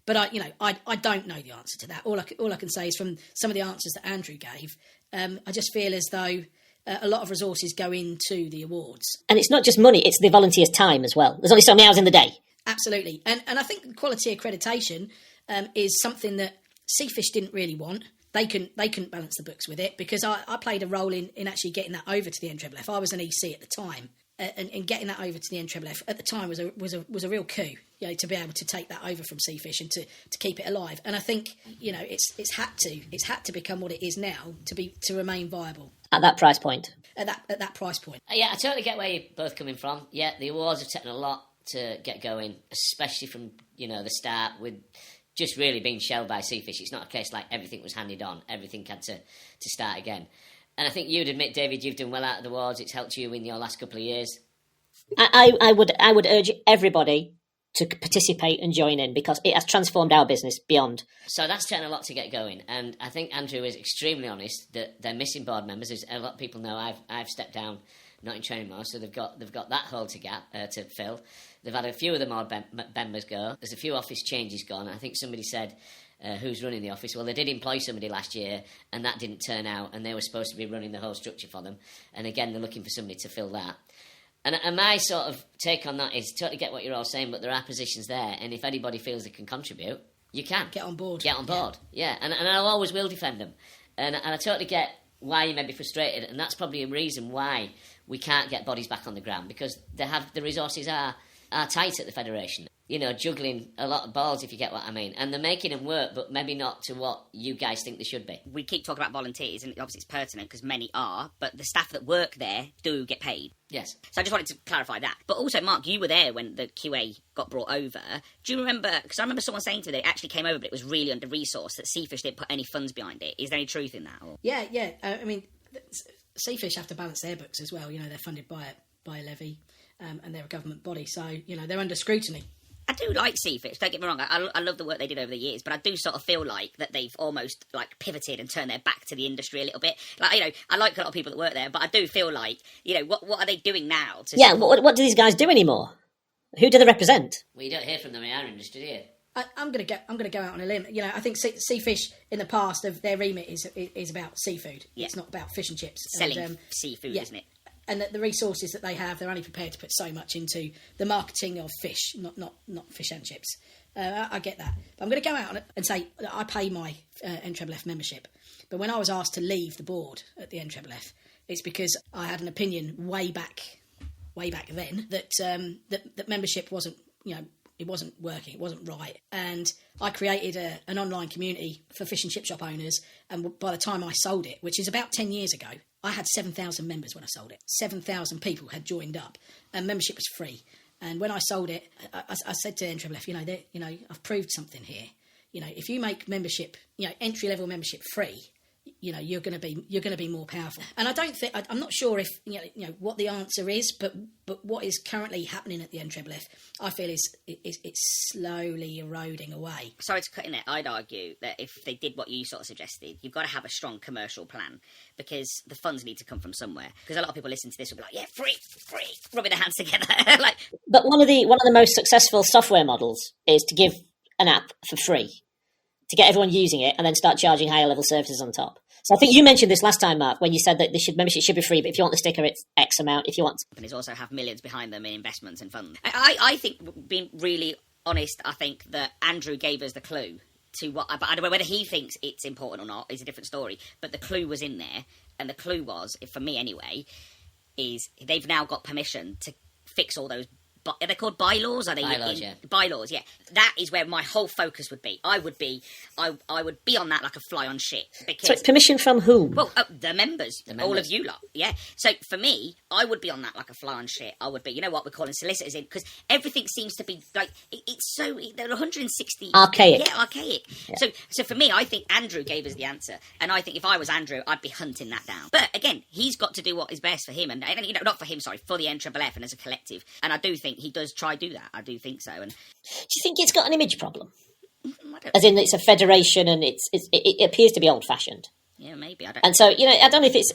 D: But I don't know the answer to that. All I can say is from some of the answers that Andrew gave, I just feel as though a lot of resources go into the awards. And
C: it's not just money; it's the volunteers' time as well. There's only so many hours in the day.
D: Absolutely, and I think quality accreditation is something that Seafish didn't really want. They couldn't balance the books with it, because I played a role in actually getting that over to the NFF. I was an EC at the time, and getting that over to the NFF at the time was a real coup. To be able to take that over from Seafish and to keep it alive. And I think it's had to become what it is now to remain viable
C: at that price point.
D: At that price point.
A: Yeah, I totally get where you're both coming from. Yeah, the awards have taken a lot to get going, especially from the start with just really been shelled by Seafish. It's not a case like everything was handed on, everything had to start again. And I think you'd admit, David, you've done well out of the wards. It's helped you in your last couple of years.
C: I would urge everybody to participate and join in, because it has transformed our business beyond.
A: So that's taken a lot to get going, and I think Andrew is extremely honest that they're missing board members. As a lot of people know, I've stepped down, not in training more, so they've got that hole to fill. They've had a few of the board members go. There's a few office changes gone. I think somebody said, who's running the office? Well, they did employ somebody last year, and that didn't turn out, and they were supposed to be running the whole structure for them. And again, they're looking for somebody to fill that. And my sort of take on that is totally get what you're all saying, but there are positions there, and if anybody feels they can contribute, you can.
D: Get on board.
A: Yeah. And I always will defend them. And I totally get why you may be frustrated, and that's probably a reason why we can't get bodies back on the ground, because the resources are tight at the Federation. You know, juggling a lot of balls, if you get what I mean. And they're making them work, but maybe not to what you guys think they should be.
B: We keep talking about volunteers, and obviously it's pertinent because many are, but the staff that work there do get paid.
A: Yes.
B: So I just wanted to clarify that. But also, Mark, you were there when the QA got brought over. Do you remember, because I remember someone saying to me that it actually came over, but it was really under-resourced, that Seafish didn't put any funds behind it. Is there any truth in that? Or?
D: Yeah. I mean, Seafish have to balance their books as well. You know, they're funded by a levy, and they're a government body, so, you know, they're under scrutiny.
B: I do like Seafish, don't get me wrong, I love the work they did over the years, but I do sort of feel like that they've almost, like, pivoted and turned their back to the industry a little bit. Like, you know, I like a lot of people that work there, but I do feel like, you know, what are they doing now?
C: What do these guys do anymore? Who do they represent?
A: Well, you don't hear from them in our industry, do you?
D: I'm going to go out on a limb. You know, I think Seafish in the past, of their remit is about seafood.
B: Yeah.
D: It's not about fish and chips.
B: Selling seafood, isn't it?
D: And the resources that they have, they're only prepared to put so much into the marketing of fish, not fish and chips. I get that. But I'm going to go out and say I pay my NFFF membership. But when I was asked to leave the board at the NFFF, it's because I had an opinion way back then that membership wasn't, you know, it wasn't working, it wasn't right. And I created an online community for fish and chip shop owners. And by the time I sold it, which is about 10 years ago, I had 7,000 members when I sold it. 7,000 people had joined up, and membership was free. And when I sold it, I said to NFFF, you know, I've proved something here. You know, if you make membership, you know, entry level membership free, you know, you're going to be more powerful. And I'm not sure if you know what the answer is, but what is currently happening at the NFFF, I feel it's slowly eroding away.
B: Sorry to cut in there. I'd argue that if they did what you sort of suggested, you've got to have a strong commercial plan, because the funds need to come from somewhere. Because a lot of people listening to this will be like, yeah, free, rubbing their hands together. Like,
C: but one of the most successful software models is to give an app for free, to get everyone using it, and then start charging higher level services on top. So I think you mentioned this last time, Mark, when you said that membership should be free, but if you want the sticker, it's X amount. If you want,
B: companies also have millions behind them in investments and funds. I think, being really honest, I think that Andrew gave us the clue to what. But I don't know whether he thinks it's important or not. Is a different story. But the clue was in there, and the clue was, for me anyway, is they've now got permission to fix all those. Are they called bylaws? Are they
A: bylaws? Yeah.
B: Bylaws. Yeah. That is where my whole focus would be. I would be on that like a fly on shit. Because,
C: so it's permission from whom?
B: Well, the members, all of you lot. Yeah. So for me, I would be on that like a fly on shit. I would be. You know what, we're calling solicitors in, because everything seems to be like it's so. They're 160
C: archaic.
B: Yeah, archaic. Yeah. So for me, I think Andrew gave us the answer, and I think if I was Andrew, I'd be hunting that down. But again, he's got to do what is best for him, and you know, not for him, sorry, for the NFFF and as a collective. And I do think he does try to do that. I do think so. And
C: do you think it's got an image problem? As in, it's a federation and it appears to be old fashioned.
B: Yeah, maybe. I don't.
C: And so, you know, I don't know if it's.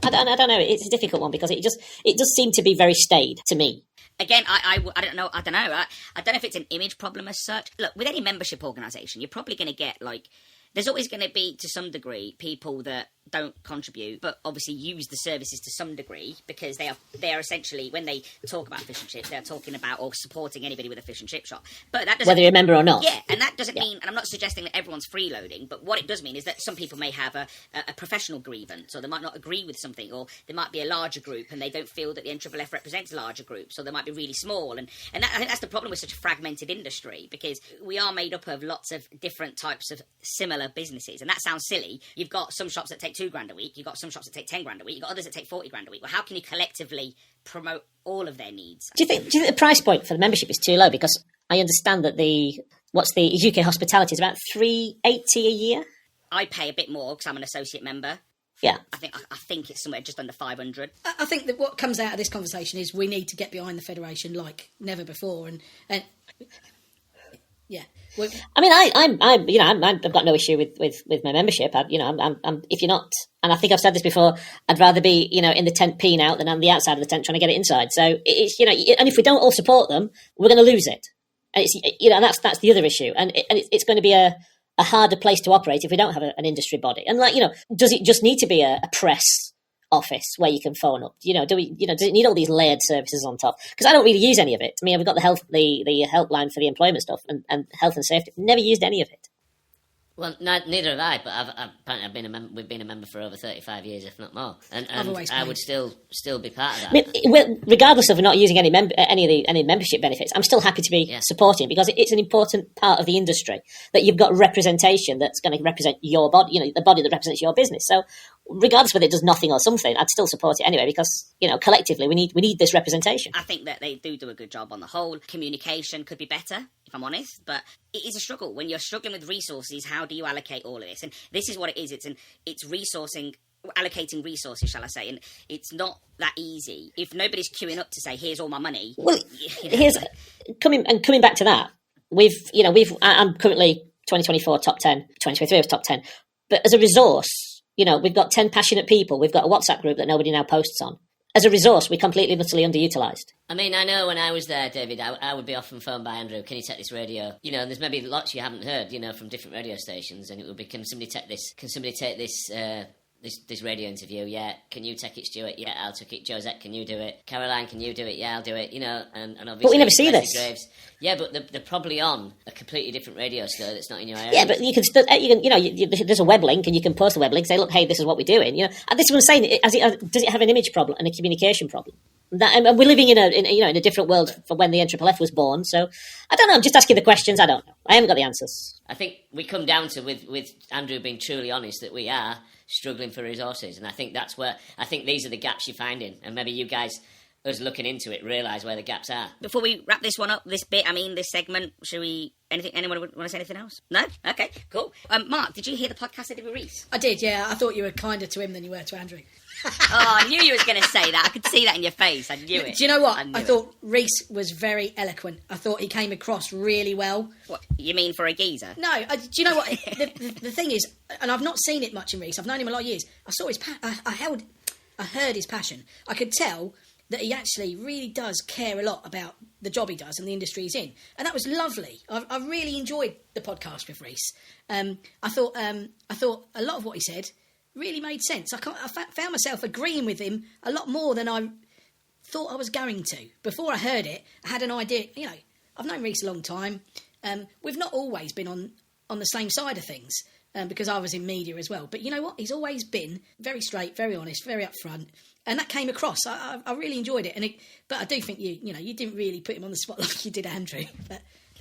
C: I don't know. It's a difficult one because it does seem to be very staid to me.
B: Again, I don't know. I don't know. I don't know if it's an image problem as such. Look, with any membership organisation, you're probably going to get like. There's always going to be, to some degree, people that don't contribute, but obviously use the services to some degree, because they are essentially, when they talk about fish and chips, they're talking about or supporting anybody with a fish and chip shop. But that doesn't,
C: whether you're a member or not.
B: Yeah, and that doesn't mean, and I'm not suggesting that everyone's freeloading, but what it does mean is that some people may have a professional grievance, or they might not agree with something, or there might be a larger group and they don't feel that the NFFF represents larger groups, or they might be really small. And I think that's the problem with such a fragmented industry, because we are made up of lots of different types of similar businesses. And that sounds silly. You've got some shops that take $2,000 a week. You've got some shops that take $10,000 a week. You've got others that take $40,000 a week. Well, how can you collectively promote all of their needs?
C: Do you think the price point for the membership is too low? Because I understand that the Is UK hospitality? It's about $380 a year.
B: I pay a bit more because I'm an associate member.
C: Yeah.
B: I think it's somewhere just under 500.
D: I think that what comes out of this conversation is we need to get behind the federation like never before, and yeah.
C: I mean, I've got no issue with my membership. I'm if you're not, and I think I've said this before, I'd rather be in the tent peeing out than on the outside of the tent trying to get it inside. So it's and if we don't all support them, we're going to lose it. And it's and that's the other issue, and it's going to be a harder place to operate if we don't have an industry body. And does it just need to be a press office where you can phone up? Does it need all these layered services on top? Because I don't really use any of it. I mean, we've got the helpline for the employment stuff and health and safety. Never used any of it.
A: Well, neither have I, but we've been a member for over 35 years, if not more, and I would still be part of that.
C: I mean, regardless of not using any membership benefits, I'm still happy to be supporting, because it's an important part of the industry that you've got representation that's going to represent your body, the body that represents your business. So regardless whether it does nothing or something, I'd still support it anyway, because collectively we need this representation.
B: I think that they do a good job on the whole. Communication could be better, if I'm honest, but it is a struggle when you're struggling with resources. How do you allocate all of this? And this is what it is. It's resourcing, allocating resources, shall I say? And it's not that easy if nobody's queuing up to say, "Here's all my money."
C: Well, here's coming back to that. I'm currently 2024 top 10, 2023 was top 10, but as a resource, we've got 10 passionate people. We've got a WhatsApp group that nobody now posts on. As a resource, we're completely, utterly underutilised.
A: I mean, I know when I was there, David, I would be often phoned by Andrew, "Can you take this radio?" And there's maybe lots you haven't heard, from different radio stations, and it would be, "Can somebody take this? Can somebody take this this radio interview? Yeah. Can you take it, Stuart? Yeah, I'll take it. Josette, can you do it? Caroline, can you do it? Yeah, I'll do it." And obviously,
C: but we never see this.
A: Graves, yeah, but they're probably on a completely different radio still that's not in your area.
C: Yeah, but you can still, there's a web link, and you can post a web link, say, "Look, hey, this is what we're doing." And this is what I'm saying. Does it have an image problem and a communication problem? And we're living in a different world from when the NFFF was born. So I don't know. I'm just asking the questions. I don't know. I haven't got the answers.
A: I think we come down to with Andrew being truly honest that we are struggling for resources, and I think that's where these are the gaps you're finding, and maybe you guys, us looking into it, realise where the gaps are.
B: Before we wrap this one up, this segment, should we? Anyone want to say anything else? No? Okay, cool. Mark, did you hear the podcast I did with Reese?
D: I did, yeah. I thought you were kinder to him than you were to Andrew.
B: I knew you was going to say that. I could see that in your face. I knew it.
D: Do you know what? I thought Reese was very eloquent. I thought he came across really well.
B: What, you mean for a geezer?
D: No, do you know what? the thing is, and I've not seen it much in Reese. I've known him a lot of years. I saw his I heard his passion. I could tell that he actually really does care a lot about the job he does and the industry he's in. And that was lovely. I really enjoyed the podcast with Reese. I thought a lot of what he said really made sense. I found myself agreeing with him a lot more than I thought I was going to. Before I heard it, I had an idea. I've known Reese a long time. We've not always been on the same side of things because I was in media as well. But you know what? He's always been very straight, very honest, very upfront. And that came across. I really enjoyed it. But I do think you didn't really put him on the spot like you did Andrew.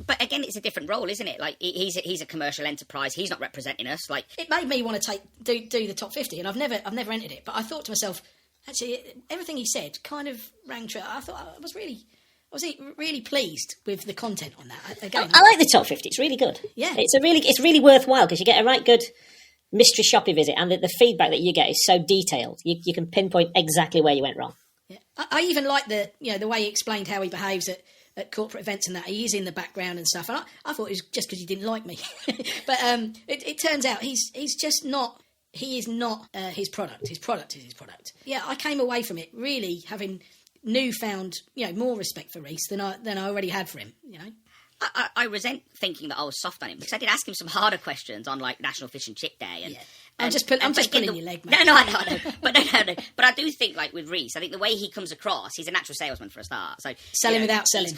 B: But again, it's a different role, isn't it? Like he's a commercial enterprise. He's not representing us. Like
D: it made me want to do the top 50, and I've never entered it. But I thought to myself, actually, everything he said kind of rang true. I thought I was really pleased with the content on that. Again,
C: I like the top 50. It's really good.
D: Yeah,
C: it's really worthwhile because you get a right good mystery shopping visit, and the feedback that you get is so detailed. You can pinpoint exactly where you went wrong.
D: Yeah, I even like the way he explained how he behaves at corporate events and that. He is in the background and stuff, and I thought it was just because he didn't like me. But it turns out he's just not. He is not his product. His product is his product. Yeah, I came away from it really having newfound, more respect for Reese than I already had for him.
B: I resent thinking that I was soft on him because I did ask him some harder questions on like National Fish and Chip Day. And,
D: yeah. I'm just pulling your leg, mate.
B: No, I know. But no. But I do think, like with Reese, I think the way he comes across, he's a natural salesman for a start. So
D: selling without selling.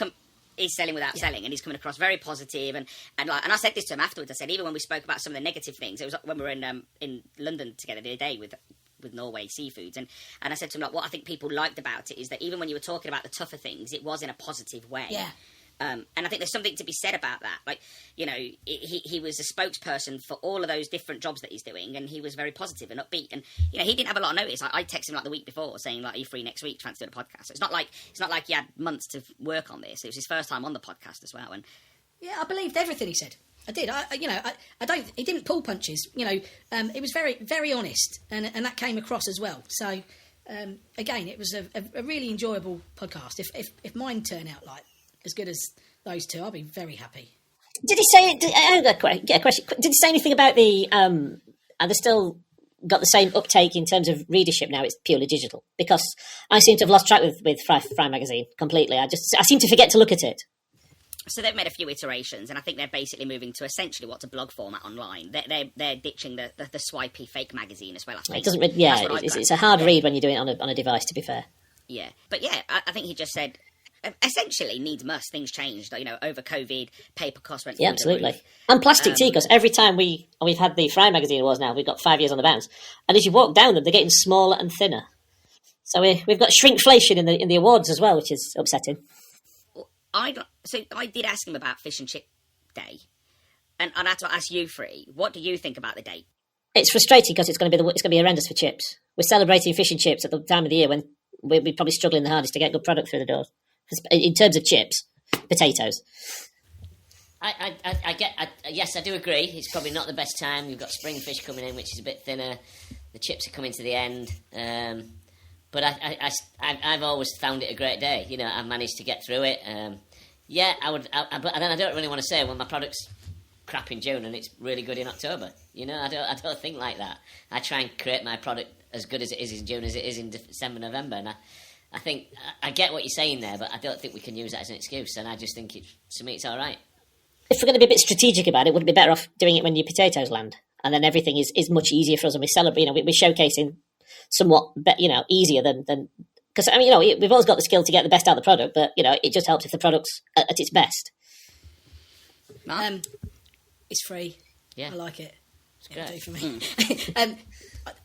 B: He's selling without selling, and he's coming across very positive. And I said this to him afterwards. I said even when we spoke about some of the negative things, it was when we were in London together the other day with Norway Seafoods, and I said to him, like, what I think people liked about it is that even when you were talking about the tougher things, it was in a positive way.
D: Yeah.
B: And I think there's something to be said about that. Like, he was a spokesperson for all of those different jobs that he's doing, and he was very positive and upbeat. And he didn't have a lot of notice. I texted him like the week before saying, like, "Are you free next week? Fancy doing a podcast?" So it's not like he had months to work on this. It was his first time on the podcast as well. And
D: Yeah, I believed everything he said. I did. I don't. He didn't pull punches. It was very, very honest, and that came across as well. So, again, it was a really enjoyable podcast. If mine turn out like as good as those two, I'll be very happy.
C: Did he say? I have a question. Did he say anything about the? Are they still got the same uptake in terms of readership now? It's purely digital, because I seem to have lost track with Fry magazine completely. I seem to forget to look at it.
B: So they've made a few iterations, and I think they're basically moving to essentially what's a blog format online. They're ditching the swipey fake magazine as well. I think
C: it doesn't. It's a hard read when you're doing it on a device. To be fair.
B: Yeah, but yeah, I think he just said essentially needs must. Things changed, over COVID, paper costs went through
C: absolutely.
B: the roof.
C: And plastic teacups. Every time we've had the Fry magazine awards now, we've got 5 years on the bounce, and as you walk down them, they're getting smaller and thinner. So we've got shrinkflation in the awards as well, which is upsetting.
B: So I did ask him about Fish and Chip Day, and I had to ask you, Free, what do you think about the date?
C: It's frustrating because it's going to be horrendous for chips. We're celebrating fish and chips at the time of the year when we're probably struggling the hardest to get good product through the doors in terms of chips, potatoes.
A: Yes, I do agree. It's probably not the best time. You've got spring fish coming in, which is a bit thinner. The chips are coming to the end. But I've always found it a great day. I've managed to get through it. I would. But then I don't really want to say when my product's crap in June and it's really good in October. I don't think like that. I try and create my product as good as it is in June as it is in December, November. And I think I get what you're saying there, but I don't think we can use that as an excuse. And I just think to me it's all right.
C: If we're going to be a bit strategic about it, wouldn't it be better off doing it when your potatoes land, and then everything is much easier for us, and we celebrate. We're showcasing somewhat, easier than because we've always got the skill to get the best out of the product, but it just helps if the product's at its best.
D: It's free.
A: Yeah,
D: I like it.
A: It's great.
D: Do for me.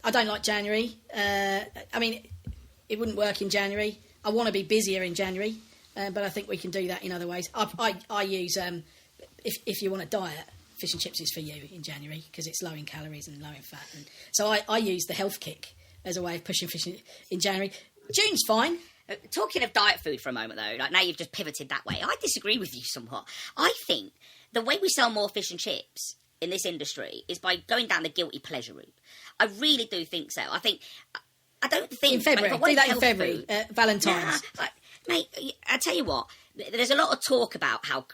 D: I don't like January. It wouldn't work in January. I want to be busier in January, but I think we can do that in other ways. I use if you want a diet, fish and chips is for you in January because it's low in calories and low in fat, and so I use the health kick as a way of pushing fish in January. June's fine.
B: Talking of diet food for a moment, though, now you've just pivoted that way. I disagree with you somewhat. I think the way we sell more fish and chips in this industry is by going down the guilty pleasure route. I really do think so. I don't think...
D: In February. Do that in February. Valentine's.
B: Mate, I tell you what, there's a lot of talk about how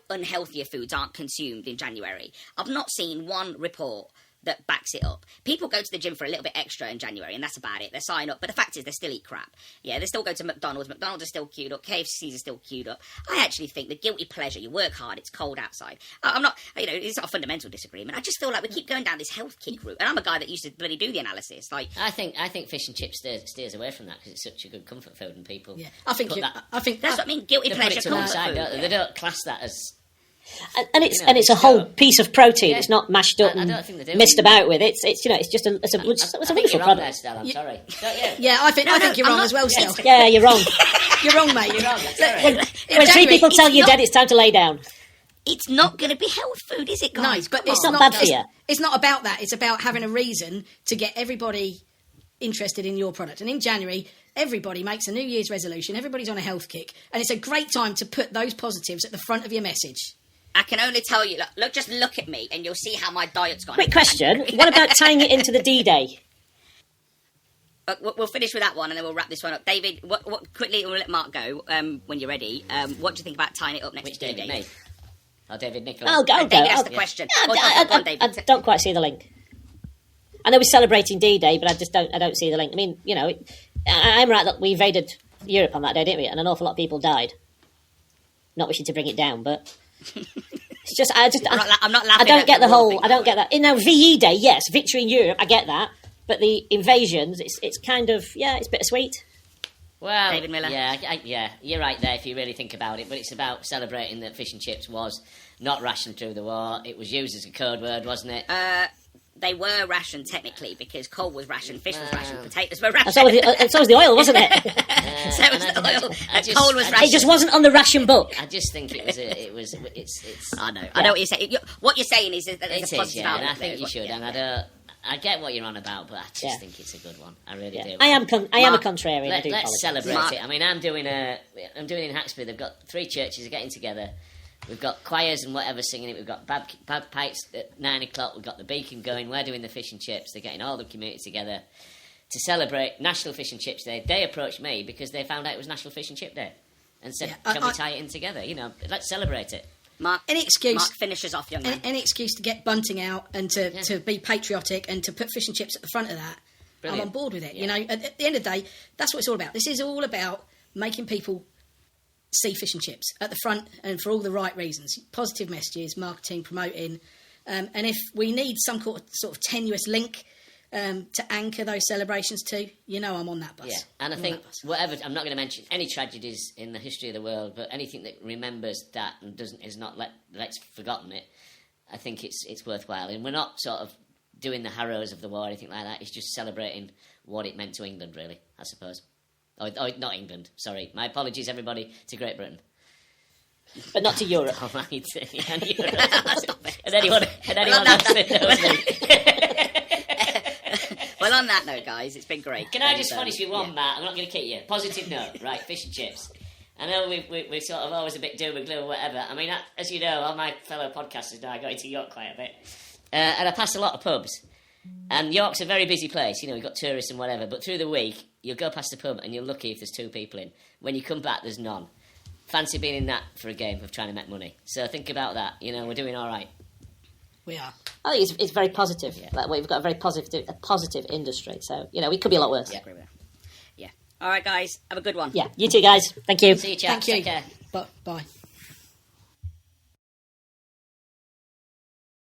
B: unhealthier foods aren't consumed in January. I've not seen one report that backs it up. People go to the gym for a little bit extra in January, and that's about it. They sign up, but the fact is they still eat crap. Yeah, they still go to McDonald's. McDonald's is still queued up. KFC's is still queued up. I actually think the guilty pleasure, you work hard, it's cold outside. I'm not, it's not a fundamental disagreement. I just feel like we keep going down this health kick route, and I'm a guy that used to bloody do the analysis. I
A: think fish and chips steers away from that because it's such a good comfort food, and people.
D: Yeah, I think
B: that's what I mean. Guilty pleasure, comfort
A: side,
B: food.
A: They don't class that as.
C: And it's a whole piece of protein. Yeah. It's not mashed up and messed about with. It's just a wonderful product.
A: There, Stel, I'm sorry.
D: Yeah, I think you're wrong as well, Stel.
C: Yeah, you're wrong.
D: You're wrong, mate.
A: You're wrong.
C: When three people tell you dead, it's time to lay down.
B: It's not going to be health food, is it, guys?
D: No, but
C: it's not bad for you.
D: It's not about that. It's about having a reason to get everybody interested in your product. And in January, everybody makes a New Year's resolution. Everybody's on a health kick, and it's a great time to put those positives at the front of your message.
B: I can only tell you, just look at me and you'll see how my diet's gone.
C: Quick question, what about tying it into the D-Day?
B: We'll finish with that one and then we'll wrap this one up. David, what quickly, we'll let Mark go when you're ready. What do you think about tying it up next to D-Day?
A: Me? Oh, David Nicolaou.
C: I'll go.
B: David asked the question.
C: I don't quite see the link. I know we're celebrating D-Day, but I don't see the link. I mean, I'm right that we invaded Europe on that day, didn't we? And an awful lot of people died. Not wishing to bring it down, but... It's just,
B: I'm not laughing.
C: I don't get the whole. I don't get that. VE Day, yes, victory in Europe. I get that, but the invasions, it's kind of it's bittersweet.
A: Well,
B: David Miller.
A: Yeah, you're right there if you really think about it. But it's about celebrating that fish and chips was not rationed through the war. It was used as a code word, wasn't it?
B: They were rationed technically because coal was rationed, fish was rationed, potatoes were rationed.
C: And so was the oil, wasn't it?
B: So was the oil. Coal was rationed.
C: It just wasn't on the ration book.
A: I just think it's.
B: I know. I know what you're saying. What you're saying is that there's a positive
A: and I think you should. And I get what you're on about, but I just think it's a good one. I really do.
C: I am a contrarian.
A: Let's celebrate it. I mean, I'm doing in Haxby. They've got 3 churches getting together. We've got choirs and whatever singing it. We've got bagpipes at 9 o'clock. We've got the beacon going. We're doing the fish and chips. They're getting all the community together to celebrate National Fish and Chips Day. They approached me because they found out it was National Fish and Chip Day and said, can we tie it in together? You know, let's celebrate it.
B: Mark finishes off, young man.
D: Any excuse to get bunting out and to be patriotic and to put fish and chips at the front of that, Brilliant. I'm on board with it. Yeah. You know, at the end of the day, that's what it's all about. This is all about making people see fish and chips at the front and for all the right reasons. Positive messages, marketing, promoting. And if we need some sort of tenuous link to anchor those celebrations to, you know, I'm on that bus.
A: Yeah, and I think whatever, I'm not going to mention any tragedies in the history of the world, but anything that remembers that and is not let's forgotten it, I think it's worthwhile. And we're not sort of doing the Harrows of the war or anything like that. It's just celebrating what it meant to England, really, I suppose. Oh, not England, sorry. My apologies, everybody, to Great Britain.
C: But not to Europe.
A: Oh, right, and Europe. and anyone else that knows me.
B: Well, on that note, guys, it's been great.
A: Can I just finish with one, Matt? I'm not going to kick you. Positive note, right, fish and chips. I know we're sort of always a bit doom and gloom or whatever. I mean, as you know, all my fellow podcasters know I go into York quite a bit. And I pass a lot of pubs. And York's a very busy place, you know, we've got tourists and whatever, but through the week, you'll go past the pub and you're lucky if there's 2 people in. When you come back, there's none. Fancy being in that for a game of trying to make money. So think about that, you know, we're doing all right.
D: We are.
C: I think it's very positive. Yeah. Like, we've got a very positive industry, so, you know, we could be a lot worse.
B: Yeah, yeah. All right, guys, have a good one.
C: Yeah, you too, guys. Thank you.
A: See you, chaps.
D: Thank you.
A: Take care.
D: Bye.